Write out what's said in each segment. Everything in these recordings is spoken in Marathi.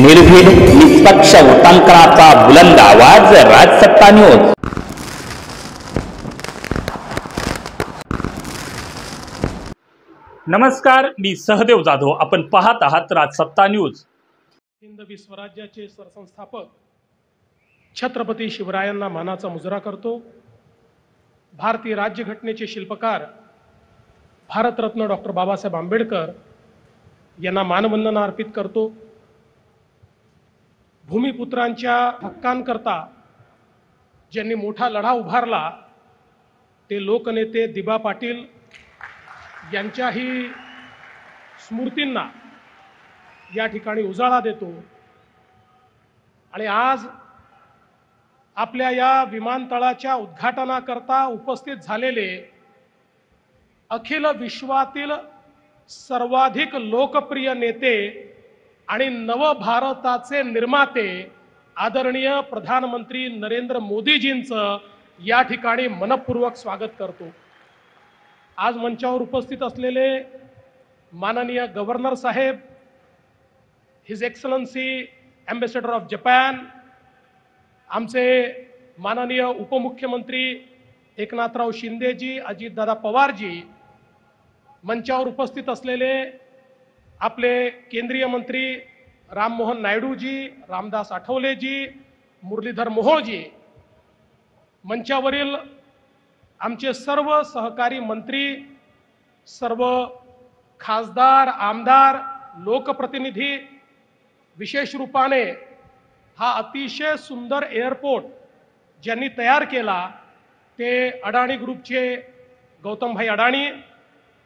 निर्भीड निष्पक्ष उटंकनाचा बुलंद आवाज राजसत्ता न्यूज। नमस्कार, मी सहदेव जाधव। आपण पाहत आहात राजसत्ता न्यूज। हिंदवी स्वराज्याचे सरसंस्थापक छत्रपती शिवरायांना मानाचा मुजरा करतो। भारतीय राज्यघटनेचे शिल्पकार भारतरत्न डॉक्टर बाबासाहेब आंबेडकर यांना मानवंदना अर्पित करतो। भूमिपुत्रांच्या हक्कांकरता ज्यांनी मोठा लढा उभारला ते लोकनेते दिबा पाटील यांच्याही स्मृतींना या ठिकाणी उजाळा देतो। आणि आज आपल्या या विमानतळाच्या उद्घाटनाकरता उपस्थित झालेले अखिल विश्वातील सर्वाधिक लोकप्रिय नेते आणि नवभारताचे निर्माते आदरणीय प्रधानमंत्री नरेंद्र मोदीजींचं या ठिकाणी मनपूर्वक स्वागत करतो। आज मंचावर उपस्थित असलेले माननीय गव्हर्नर साहेब, his excellency ambassador of Japan, आमचे माननीय उपमुख्यमंत्री एकनाथराव शिंदेजी, अजितदादा पवारजी, मंचावर उपस्थित असलेले आपले केंद्रीय मंत्री राममोहन नायडूजी, रामदास आठवलेजी, मुरलीधर मोहोळजी, मंचावरील आमचे सर्व सहकारी मंत्री, सर्व खासदार, आमदार, लोकप्रतिनिधी, विशेष रूपाने हा अतिशय सुंदर एअरपोर्ट ज्यांनी तयार केला ते अडाणी ग्रुपचे गौतमभाई अडाणी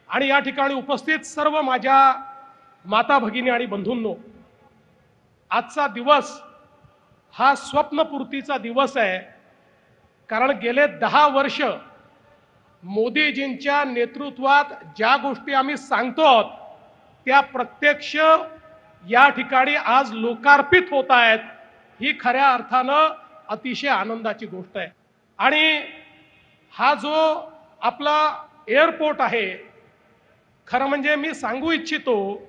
आणि या ठिकाणी उपस्थित सर्व माझ्या माता भगिनी आणि बंधूंनो, आजचा दिवस हा स्वप्नपूर्तीचा दिवस आहे। कारण गेले 10 वर्ष मोदीजींच्या नेतृत्वात ज्या गोष्टी आम्ही सांगतो त्या प्रत्यक्ष या ठिकाणी आज लोकार्पित होत आहेत। ही खऱ्या अर्थानं अतिशय आनंदाची गोष्ट आहे। आणि हा जो आपला एअरपोर्ट आहे, खरं म्हणजे मी सांगू इच्छितो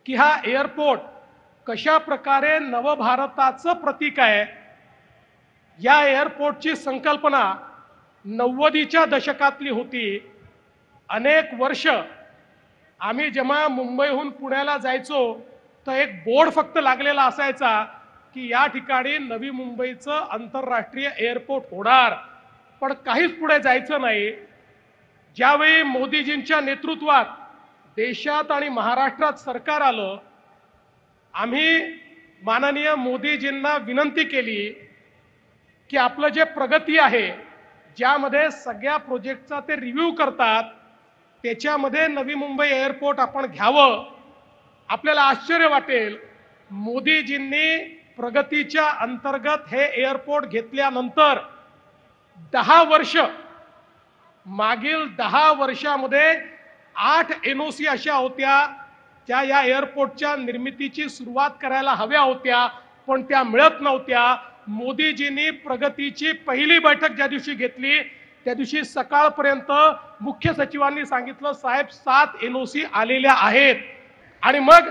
की हा एअरपोर्ट कशा प्रकारे नवभारताचं प्रतीक आहे। या एअरपोर्टची संकल्पना 90च्या दशकातली होती। अनेक वर्ष आम्ही जेव्हा मुंबईहून पुण्याला जायचो तर एक बोर्ड फक्त लागलेला असायचा की या ठिकाणी नवी मुंबईचं आंतरराष्ट्रीय एअरपोर्ट होणार, पण काहीच पुढे जायचं नाही। ज्यावेळी मोदीजींच्या नेतृत्वात देशात आणि महाराष्ट्रात सरकार आलं, आम्ही माननीय मोदीजींना विनंती केली की आपलं जे प्रगती आहे, ज्यामध्ये सगळ्या प्रोजेक्टचा ते रिव्ह्यू करतात, त्याच्यामध्ये नवी मुंबई एअरपोर्ट आपण घ्यावं। आपल्याला आश्चर्य वाटेल, मोदीजींनी प्रगतीच्या अंतर्गत हे एअरपोर्ट घेतल्यानंतर 10 वर्ष, मागील 10 वर्षामध्ये 8 NOC अशा होत्या त्या या एअरपोर्टच्या निर्मितीची सुरुवात करायला हव्या होत्या, पण त्या मिळत नव्हत्या। मोदीजींनी प्रगतीची पहिली बैठक ज्या दिवशी घेतली त्या दिवशी सकाळपर्यंत मुख्य सचिवांनी सांगितलं, साहेब 7 NOC आलेल्या आहेत। आणि मग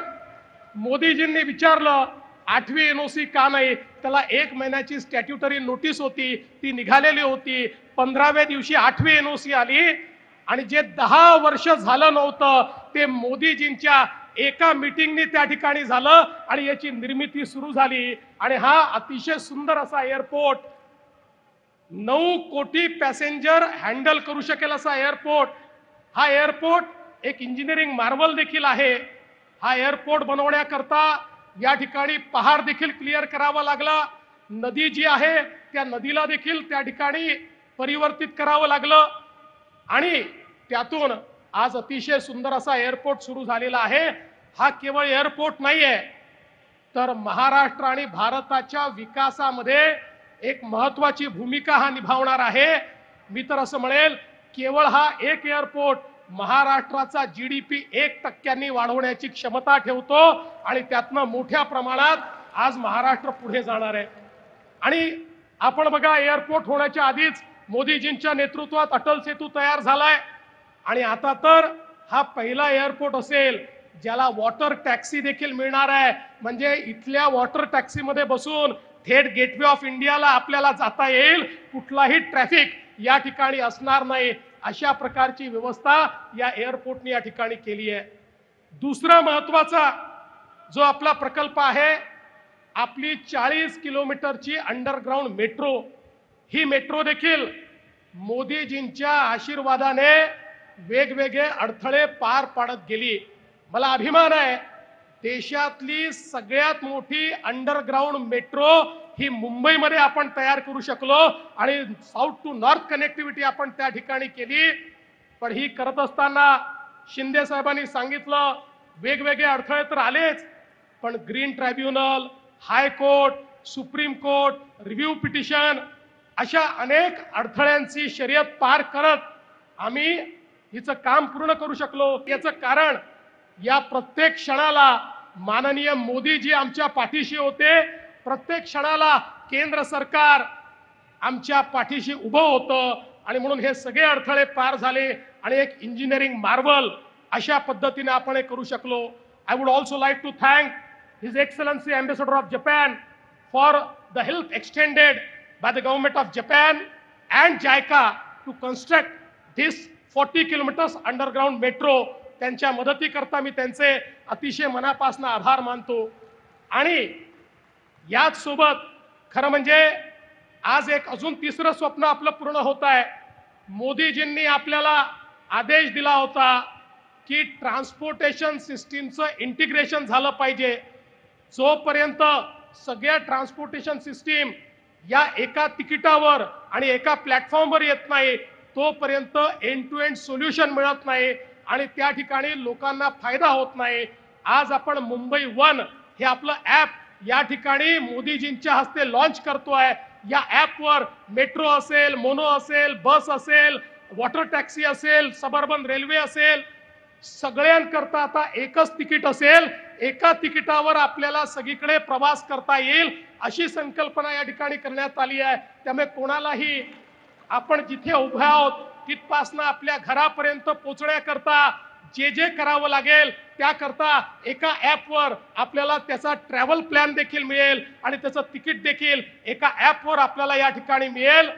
मोदीजींनी विचारलं 8वी NOC का नाही? त्याला 1 महिन्याची स्टॅट्युटरी नोटीस होती, ती निघालेली होती। 15व्या दिवशी 8वी NOC आली आणि जे 10 वर्ष झालं नव्हतं ते मोदीजींच्या एका मीटिंगनी त्या ठिकाणी झालं आणि याची निर्मिती सुरू झाली। आणि हा अतिशय सुंदर असा एअरपोर्ट, 9 कोटी पॅसेंजर हँडल करू शकेल असा एअरपोर्ट, हा एअरपोर्ट एक इंजिनिअरिंग मार्वल देखील आहे। हा एअरपोर्ट बनवण्याकरता या ठिकाणी पहाड देखील क्लिअर करावा लागला। नदी जी आहे त्या नदीला देखील त्या ठिकाणी परिवर्तित करावं लागलं आणि त्यातून आज अतिशय सुंदर असा एअरपोर्ट सुरू झालेला आहे। हा केवळ एअरपोर्ट नाहीये, तर महाराष्ट्र आणि भारताच्या विकासामध्ये एक महत्त्वाची भूमिका हा निभावणार आहे। मी तर असं म्हणेल, केवळ हा एक एअरपोर्ट महाराष्ट्राचा GDP 1% वाढवण्याची क्षमता ठेवतो आणि त्यातनं मोठ्या प्रमाणात आज महाराष्ट्र पुढे जाणार आहे। आणि आपण बघा, एअरपोर्ट होण्याच्या आधीच मोदीजींच्या नेतृत्वात अटल सेतू तयार झालाय आणि आता तर हा पहिला एअरपोर्ट असेल ज्याला वॉटर टॅक्सी देखील मिळणार आहे, म्हणजे इथल्या वॉटर टॅक्सीमध्ये बसून थेट गेटवे ऑफ इंडियाला आपल्याला जाता येईल, कुठलाही ट्रॅफिक या ठिकाणी असणार नाही, अशा प्रकारची व्यवस्था या एअरपोर्टने या ठिकाणी केली आहे. दुसरा महत्वाचा जो आपला प्रकल्प आहे, आपली 40 किलोमीटरची अंडरग्राउंड मेट्रो. ही मेट्रो देखील मोदीजींच्या आशीर्वादाने वेगवेगळे अडथळे पार पाडत गेली. मला अभिमान आहे, देशातली सगळ्यात मोठी अंडरग्राउंड मेट्रो ही मुंबईमध्ये आपण तयार करू शकलो आणि साऊथ टू नॉर्थ कनेक्टिव्हिटी आपण त्या ठिकाणी केली. पण ही करत असताना शिंदे साहेबांनी सांगितलं, वेगवेगळे अडथळे तर आलेच, पण green tribunal, high court, supreme court, review petition अशा अनेक अडथळ्यांची शर्यत पार करत आम्ही हिचं काम पूर्ण करू शकलो. याचं कारण या प्रत्येक क्षणाला माननीय मोदीजी आमच्या पाठीशी होते. प्रत्येक क्षणाला केंद्र सरकार आमच्या पाठीशी उभं होतं आणि म्हणून हे सगळे अडथळे पार झाले आणि एक इंजिनिअरिंग मार्वल अशा पद्धतीने आपण हे करू शकलो. I would also like to thank his excellency ambassador of Japan for the help extended by the government of Japan and JICA to construct this 40 kilometers underground metro. त्यांच्या मदतीकरता मी त्यांचे अतिशय मनापासून आभार मानतो. आणि याच सोबत खरं म्हणजे आज एक अजून तिसरं स्वप्न आपलं पूर्ण होत आहे. मोदीजींनी आपल्याला आदेश दिला होता की ट्रान्सपोर्टेशन सिस्टीमचं इंटिग्रेशन झालं पाहिजे. जोपर्यंत सगळ्या ट्रान्सपोर्टेशन सिस्टीम या एका तिकिटावर आणि एका प्लॅटफॉर्मवर येत नाही, तोपर्यंत एंड टू एंड सोल्युशन मिळत नाही आणि त्या ठिकाणी लोकांना फायदा होत नाही. आज आपण मुंबई वन हे आपलं ॲप या ठिकाणी मोदीजींच्या हस्ते लॉन्च करतोय. या ॲपवर मेट्रो असेल, मोनो असेल, बस असेल, वॉटर टॅक्सी असेल, सबअर्बन रेल्वे असेल, सगळ्यांकरता आता एकच तिकीट असेल. एका तिकिटावर आपल्याला सगळीकडे प्रवास करता येईल अशी संकल्पना या ठिकाणी करण्यात आली आहे. त्यामुळे कोणालाही आपण जिथे उभे आहोत तिथपासून आपल्या घरापर्यंत पोहोचण्याकरता जे जे करावं लागेल त्याकरता एका ॲपवर आपल्याला त्याचा ट्रॅव्हल प्लॅन देखील मिळेल आणि त्याचं तिकीट देखील एका ॲपवर आपल्याला या ठिकाणी मिळेल.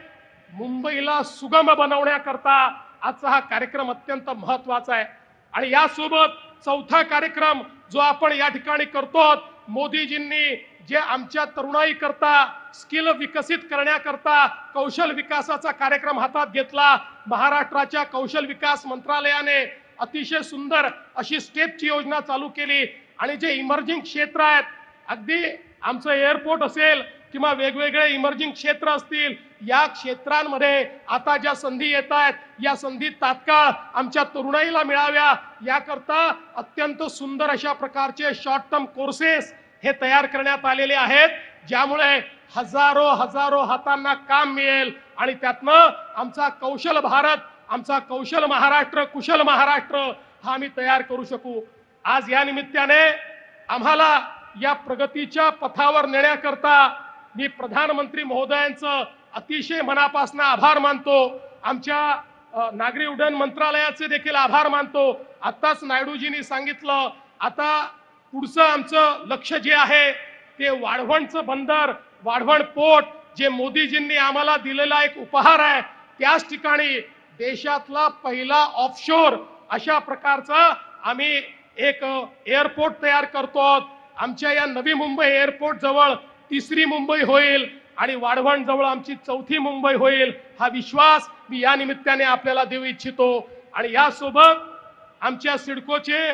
मुंबईला सुगम बनवण्याकरता आजचा हा कार्यक्रम अत्यंत महत्त्वाचा आहे. आणि यासोबत चौथा कार्यक्रम जो आपण या ठिकाणी करतो, मोदीजींनी जे आमच्या तरुणाई करता स्किल विकसित करण्याकरता कौशल विकासाचा कार्यक्रम हातात घेतला. महाराष्ट्राच्या कौशल विकास मंत्रालयाने अतिशय सुंदर अशी स्टेपची योजना चालू केली आणि जे इमर्जिंग क्षेत्र आहेत, अगदी आमचं एअरपोर्ट असेल किंवा वेगवेगळे इमर्जिंग क्षेत्र असतील, या क्षेत्रांमध्ये आता ज्या संधी येत आहेत या संधी तात्काळ आमच्या तरुणाईला मिळाव्या याकरता अत्यंत सुंदर अशा प्रकारचे शॉर्ट टर्म कोर्सेस हे तयार करण्यात आलेले आहेत, ज्यामुळे हजारो हातांना काम मिळेल आणि त्यातनं आमचा कौशल भारत, आमचा कौशल महाराष्ट्र, कुशल महाराष्ट्र हा आम्ही तयार करू शकू. आज या निमित्ताने आम्हाला या प्रगतीच्या पथावर नेण्याकरता मी प्रधानमंत्री महोदयांचं अतिशय मनापासून आभार मानतो. आमच्या नागरी उड्डाण मंत्रालयाचे देखील आभार मानतो. आताच नायडूजींनी सांगितलं, आता पुढचं आमचं लक्ष जे आहे ते वाढवणचं बंदर, वाढवण पोर्ट जे मोदीजींनी आम्हाला दिलेला एक उपहार आहे, त्याच ठिकाणी देशातला पहिला ऑफशोर अशा प्रकारचा आम्ही एक एअरपोर्ट तयार करतो. आमच्या या नवी मुंबई एअरपोर्ट जवळ तिसरी मुंबई होईल आणि वाढवण जवळ आमची चौथी मुंबई होईल, हा विश्वास मी या निमित्ताने आपल्याला देऊ इच्छितो. आणि यासोबत आमच्या सिडकोचे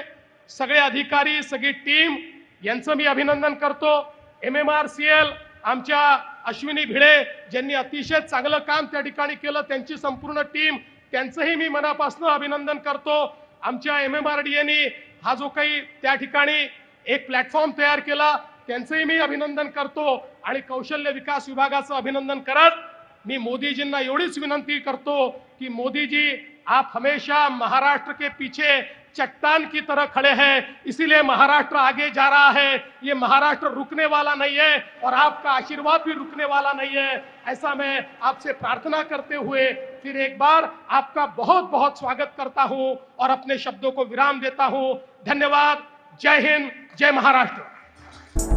सगळे अधिकारी, सगळी टीम यांचं मी अभिनंदन करतो. MMRCL आमच्या अश्विनी भिडे ज्यांनी अतिशय चांगलं काम त्या ठिकाणी केलं, त्यांची संपूर्ण टीम, त्यांचंही मी मनापासून अभिनंदन करतो. आमच्या MMRDAने हा जो काही त्या ठिकाणी एक प्लॅटफॉर्म तयार केला त्यांचंही मी अभिनंदन करतो. आणि कौशल्य विकास विभागाचं अभिनंदन करत मी मोदीजींना एवढीच विनंती करतो की मोदीजी, आप हमेशा महाराष्ट्र के पीछे चट्टान की तरह खड़े हैं, इसीलिए महाराष्ट्र आगे जा रहा है. ये महाराष्ट्र रुकने वाला नहीं है और आपका आशीर्वाद भी रुकने वाला नहीं है. ऐसा मैं आपसे प्रार्थना करते हुए फिर एक बार आपका बहुत बहुत स्वागत करता हूं और अपने शब्दों को विराम देता हूं. धन्यवाद. जय हिंद, जय महाराष्ट्र.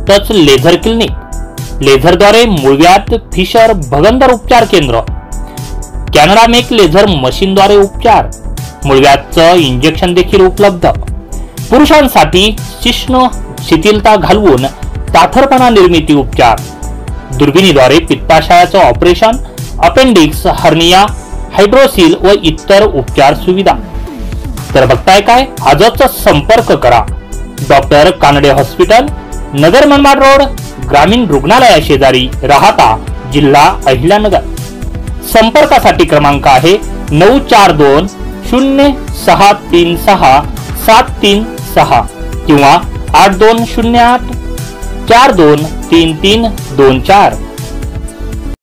टच लेझर क्लिनिक, लेझरद्वारे मूळव्याध, फिशर, भगंदर उपचार केंद्र, कॅनडा मेक लेझर मशीनद्वारे उपचार, मूळव्याधचं इंजेक्शन देखील उपलब्ध. पुरुषांसाठी शिश्न शिथिलता घालवून ताठरपणा निर्मिती उपचार, दुर्बिणीद्वारे पित्ताशयाचं ऑपरेशन, अपेंडिक्स, हर्निया, हायड्रोसिल व इतर उपचार सुविधा. तर बघताय काय, आजच संपर्क करा. Doctor Kanade hospital, Nagar Manmad road, ग्रामीण रुग्णालया शेजारी, राहाता, जिल्हा अहिल्यानगर. संपर्कासाठी क्रमांक आहे 9420636736 किंवा 8208 423324.